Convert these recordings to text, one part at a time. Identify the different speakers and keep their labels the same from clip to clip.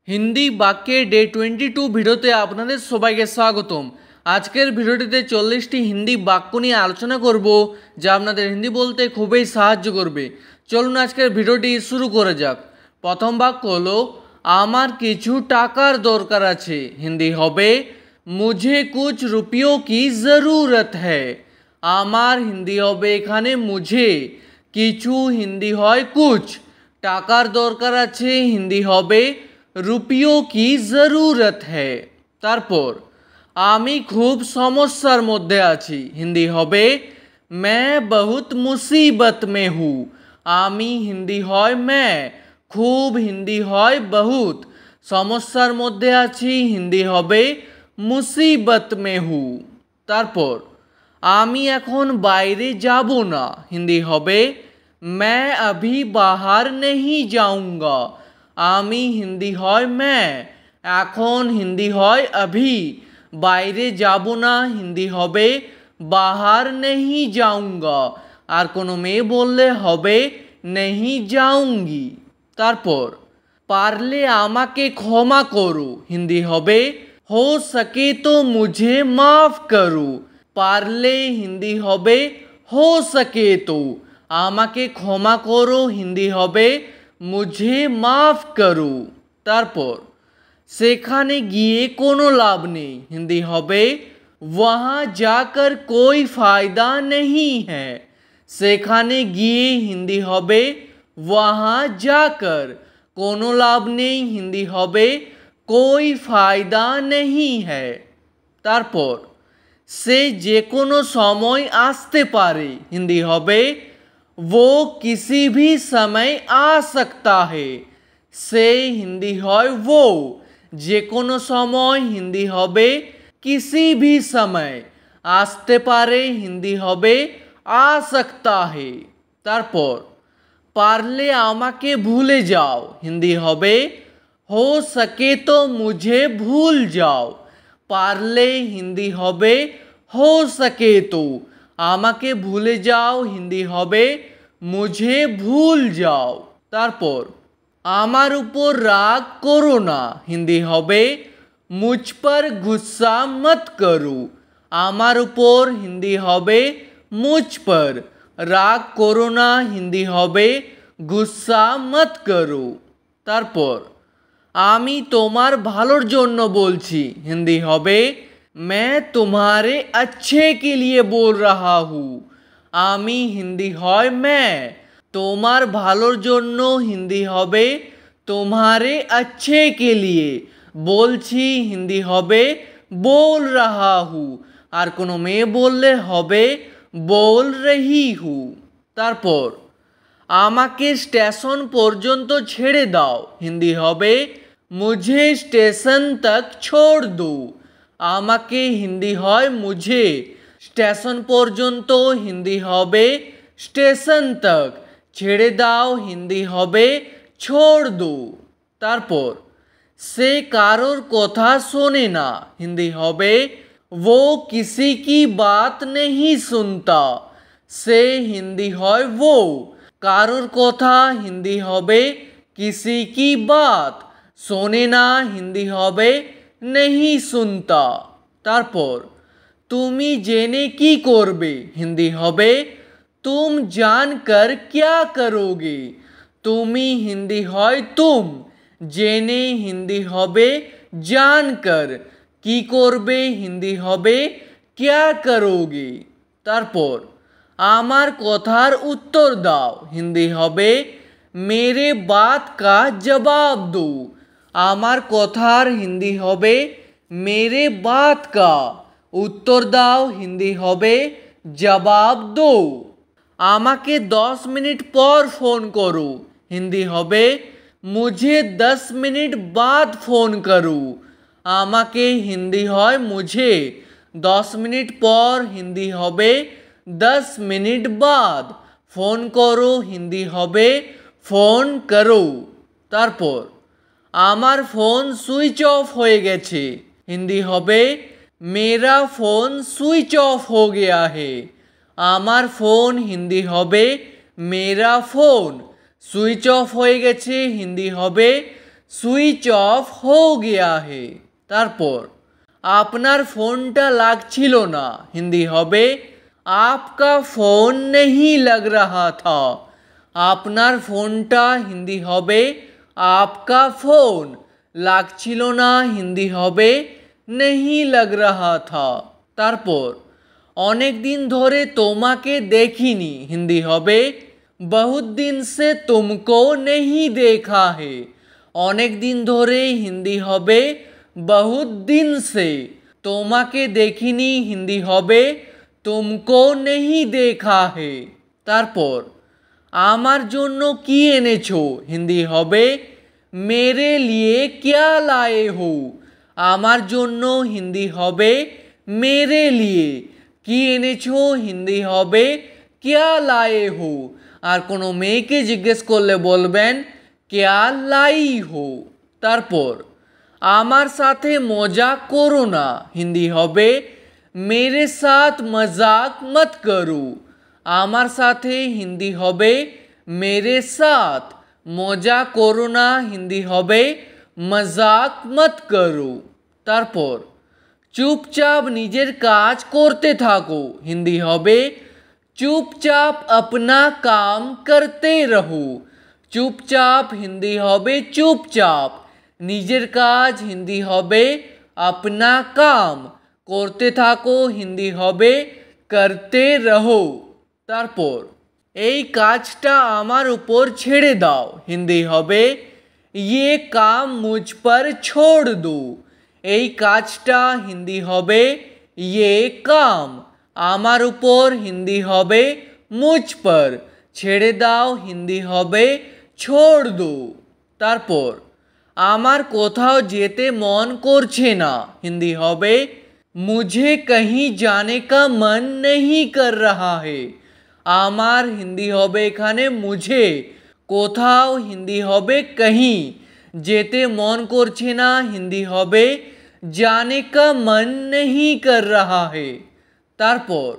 Speaker 1: हिंदी वाक्ये डे 22 ভিডিওতে আপনাদের সবাইকে স্বাগতম। আজকের ভিডিওটিতে 40টি হিন্দি বাক্য নিয়ে আলোচনা করব যা আপনাদের হিন্দি বলতে খুবই সাহায্য করবে। চলুন আজকের ভিডিওটি শুরু করা যাক। প্রথম বাক্য হলো আমার কিছু টাকার দরকার আছে। হিন্দি হবে मुझे कुछ रुपयों की ज़रूरत है। আমার হিন্দি হবে এখানে মুঝে, কিছু হিন্দি হয় কুছ, টাকার দরকার আছে হিন্দি হবে रुपयों की ज़रूरत है। তারপর আমি খুব সমস্যার মধ্যে আছি হিন্দি হবে मैं बहुत मुसीबत में हूँ। আমি হিন্দি হয় मैं, খুব হিন্দি হয় बहुत, সমস্যার মধ্যে আছি হিন্দি হবে মুসিবত মে হু। তারপর আমি এখন বাইরে যাব না হিন্দি হবে मैं अभी बाहर नहीं जाऊंगा। আমি হিন্দি হয় मैं, এখন হিন্দি হয় अभी, বাইরে যাব না হিন্দি হবে बाहर नहीं जाऊंगा, আর কোনো মেয়ে বললে হবে नहीं जाऊंगी। তারপর পারলে আমাকে ক্ষমা করো হিন্দি হবে हो सके तो मुझे माफ करो। পারলে হিন্দি হবে हो सके तो, আমাকে ক্ষমা করো হিন্দি হবে मुझे माफ करो। তারপর সেখানে গিয়ে কোনো লাভ নেই হিন্দি হবে वहाँ जाकर कोई फायदा नहीं है। সেখানে গিয়ে হিন্দি হবে वहाँ जाकर, কোনো লাভ নেই হিন্দি হবে कोई फायदा नहीं है। তারপর সে যে কোনো সময় আসতে পারে হিন্দি হবে वो किसी भी समय आ सकता है। সে হিন্দি হয় वो, যে কোনো সময় হিন্দি হবে किसी भी समय, আসতে পারে হিন্দি হবে आ सकता है। তারপর পারলে আমাকে ভুলে যাও হিন্দি হবে हो सके तो मुझे भूल जाओ। পারলে হিন্দি হবে हो सके तो, আমাকে ভুলে যাও হিন্দি হবে मुझे भूल जाओ। তারপর আমার উপর রাগ করো না হিন্দি হবে मुझ पर गुस्सा मत करो। আমার উপর হিন্দি হবে मुझ पर, রাগ করো না হিন্দি হবে गुस्सा मत करो। তারপর আমি তোমার ভালোর জন্য বলছি হিন্দি হবে मैं तुम्हारे अच्छे के लिए बोल रहा हूँ। আমি হিন্দি হয় मैं, তোমার ভালোর জন্য হিন্দি হবে तुम्हारे अच्छे के लिए, বলছি হিন্দি হবে बोल रहा हूँ, আর কোনো মেয়ে বললে হবে बोल रही हूँ। তারপর আমাকে স্টেশন পর্যন্ত ছেড়ে দাও হিন্দি হবে मुझे स्टेशन तक छोड़ दो। আমাকে হিন্দি হয় मुझे, স্টেশন পর্যন্ত হিন্দি হবে স্টেশন तक, ছেড়ে দাও হিন্দি হবে छोड़ दो। তারপর সে কারোর কথা শোনে না হিন্দি হবে वो किसी की बात नहीं सुनता। সে হিন্দি হয় वो, কারোর কথা হিন্দি হবে किसी की बात, শোনে না হিন্দি হবে नहीं सुनता। তারপর তুমি জেনে কি করবে হিন্দি হবে तुम जानकर क्या करोगे। তুমি হিন্দি হয় तुम, জেনে হিন্দি হবে जानकर, কি করবে হিন্দি হবে क्या करोगे। তারপর আমার কথার উত্তর দাও হিন্দি হবে मेरे बात का जवाब दो। আমার কথার হিন্দি হবে मेरे बात का, উত্তর দাও হিন্দি হবে জবাব দো। আমাকে 10 মিনিট পর ফোন করো হিন্দি হবে मुझे 10 मिनट बाद फोन करो। আমাকে হিন্দি হয় मुझे, 10 মিনিট পর হিন্দি হবে 10 মিনিট बाद, ফোন করো হিন্দি হবে ফোন করো। তারপর আমার ফোন সুইচ অফ হয়ে গেছে হিন্দি হবে मेरा फोन स्विच ऑफ हो गया है। আমার ফোন হিন্দি হবে मेरा फोन, সুইচ অফ হয়ে গেছে হিন্দি হবে সুইচ অফ হো গিয়া হে। তারপর আপনার ফোনটা লাগছিল না, হিন্দি হবে आपका फोन नहीं लग रहा था। আপনার ফোনটা হিন্দি হবে आपका फोन, লাগছিল না হিন্দি হবে नहीं लग रहा था। তারপর অনেক দিন ধরে তোমাকে দেখিনি, হিন্দি হবে बहुत दिन से तुमको नहीं देखा है। অনেক দিন ধরে হিন্দি হবে बहुत दिन से, তোমাকে দেখিনি হিন্দি হবে तुमको नहीं देखा है। তারপর আমার জন্য কি এনেছো, হিন্দি হবে मेरे लिए क्या लाए हो। আমার জন্য হিন্দি হবে मेरे लिए, কি এনেছো হিন্দি হবে क्या लाए हो। আর কোনো মেয়েকে জিজ্ঞেস করলে বলবেন क्या लाई हो। তারপর আমার সাথে মজা করো না, হিন্দি হবে मेरे साथ मजाक मत करो। আমার সাথে হিন্দি হবে मेरे साथ, মজা করো না হিন্দি হবে मजाक मत करो। তারপর চুপচাপ নিজের কাজ করতে থাকো, হিন্দি হবে চুপচাপ अपना काम करते रहो। চুপচাপ হিন্দি হবে চুপচাপ, নিজের কাজ হিন্দি হবে अपना काम, করতে থাকো হিন্দি হবে করতে রহো। তারপর এই কাজটা আমার উপর ছেড়ে দাও, হিন্দি হবে ये काम मुझ पर छोड़ दो। এই কাজটা হিন্দি হবে ये काम, আমার উপর হিন্দি হবে मुझ पर, ছেড়ে দাও হিন্দি হবে छोड़ दो। তারপর আমার কোথাও যেতে মন করছে না, হিন্দি হবে मुझे कहीं जाने का मन नहीं कर रहा है। আমার হিন্দি হবে এখানে মুঝে, কোথাও হিন্দি হবে कहीं, যেতে মন করছে না হিন্দি হবে जाने का मन नहीं कर रहा है। তারপর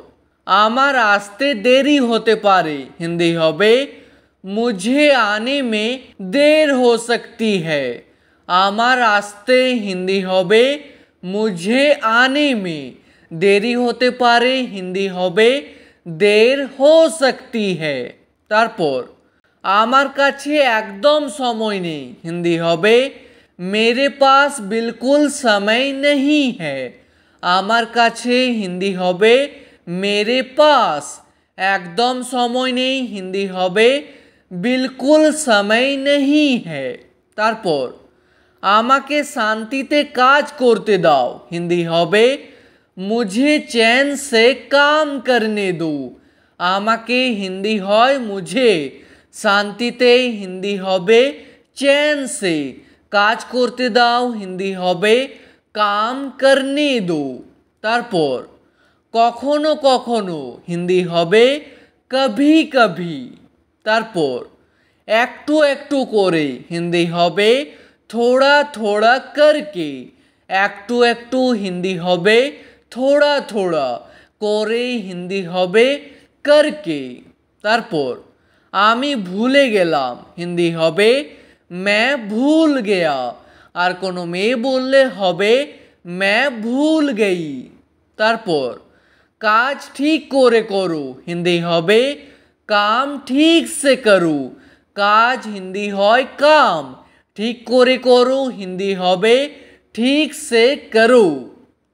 Speaker 1: আমার আসতে দেরি হতে পারে, হিন্দি হবে मुझे आने में देर हो सकती है। আমার আসতে হিন্দি হবে मुझे आने में, देरी होते पारे हिंदी होबे देर हो सकती है। तारपर आमार काछे एकदम समय नेই, हिंदी होबे मेरे पास बिल्कुल समय नहीं है। आमार काछे हिंदी होबे मेरे पास, एकदम समय नेই हिंदी होबे बिल्कुल समय नहीं है। तारपर আমাকে শান্তিতে কাজ করতে দাও, হিন্দি হবে मुझे चैन से काम करने दो। আমাকে হিন্দি হয় मुझे, শান্তিতে হিন্দি হবে चैन से, কাজ করতে দাও হিন্দি হবে काम करने दो। তারপর কখনো কখনো হিন্দি হবে कभी कभी। তারপর একটু একটু করে হিন্দি হবে थोड़ा थोड़ा करके। একটু একটু হিন্দি হবে थोड़ा थोड़ा, করে হিন্দি হবে करके। তারপর আমি ভুলে গেলাম, হিন্দি হবে मैं भूल गया। আর কোনো মেয়ে বললে হবে मैं भूल गई। তারপর কাজ ঠিক করে করো, হিন্দি হবে काम ठीक से करो। কাজ হিন্দি হয় काम, ঠিক করে করো হিন্দি হবে ঠিক সে করো।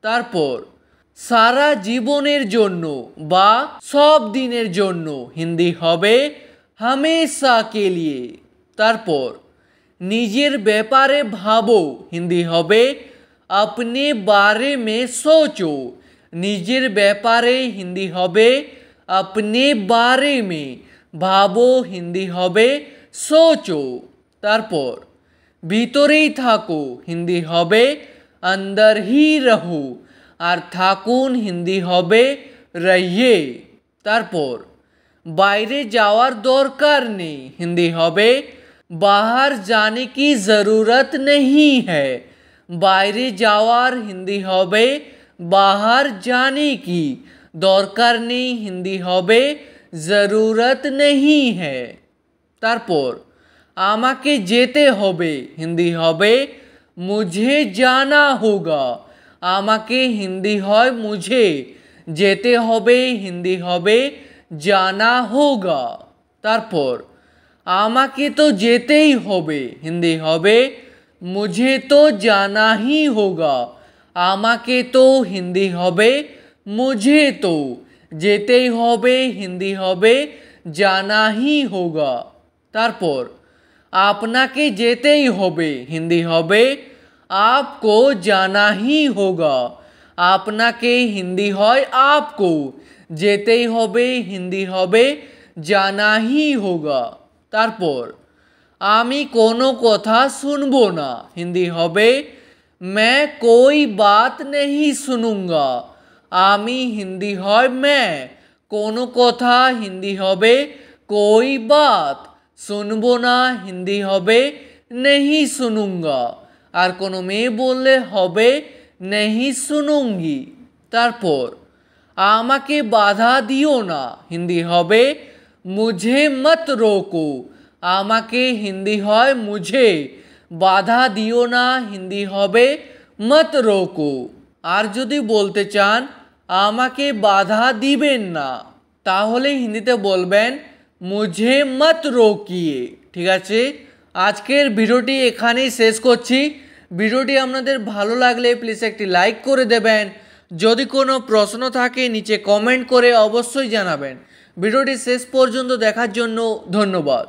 Speaker 1: তারপর সারা জীবনের জন্য বা সব দিনের জন্য হিন্দি হবে हमेशा के लिए। তারপর নিজের ব্যাপারে ভাবো, হিন্দি হবে अपने बारे में सोचो। নিজের ব্যাপারে হিন্দি হবে अपने बारे में, ভাবো হিন্দি হবে सोचो। তারপর ভিতরেই থাকো, হিন্দি হবে अंदर ही रहो। আর থাকুন হিন্দি হবে रहिए। তারপর বাইরে যাওয়ার দরকার নেই, হিন্দি হবে बाहर जाने की ज़रूरत नहीं है। বাইরে যাওয়ার হিন্দি হবে बाहर जाने की, দরকার নেই হিন্দি হবে ज़रूरत नहीं है। তারপর আমাকে যেতে হবে হিন্দি হবে मुझे जाना होगा। আমাকে হিন্দি হয় मुझे, যেতে হবে হিন্দি হবে जाना होगा। তারপর আমাকে তো যেতেই হবে হিন্দি হবে मुझे तो जाना ही होगा। আমাকে তো হিন্দি হবে मुझे तो, যেতেই হবে হিন্দি হবে जाना ही होगा। তারপর আপনাকে যেতেই হবে হিন্দি হবে आपको जाना ही होगा। আপনাকে হিন্দি হয় आपको, যেতেই হবে হিন্দি হবে जाना ही होगा। তারপর আমি কোনো কথা শুনবো না হিন্দি হবে मैं कोई बात नहीं सुनूंगा। আমি হিন্দি হয় मैं, কোনো কথা হিন্দি হবে कोई बात, শুনবো না হিন্দি হবে नहीं सुनूंगा। আর কোনো মেয়ে বললে হবে नहीं सुनूंगी। তারপর আমাকে বাধা দিও না হিন্দি হবে मुझे मत रोको। আমাকে হিন্দি হয় मुझे, বাধা দিও না হিন্দি হবে मत रोको। আর যদি বলতে চান আমাকে বাধা দিবেন না তাহলে হিন্দিতে বলবেন मुझे मत रोकिए। ঠিক আছে, আজকের ভিডিওটি এখানেই শেষ করছি। ভিডিওটি আপনাদের ভালো লাগলে প্লিজ একটি লাইক করে দেবেন। যদি কোনো প্রশ্ন থাকে নিচে কমেন্ট করে অবশ্যই জানাবেন। ভিডিওটি শেষ পর্যন্ত দেখার জন্য ধন্যবাদ।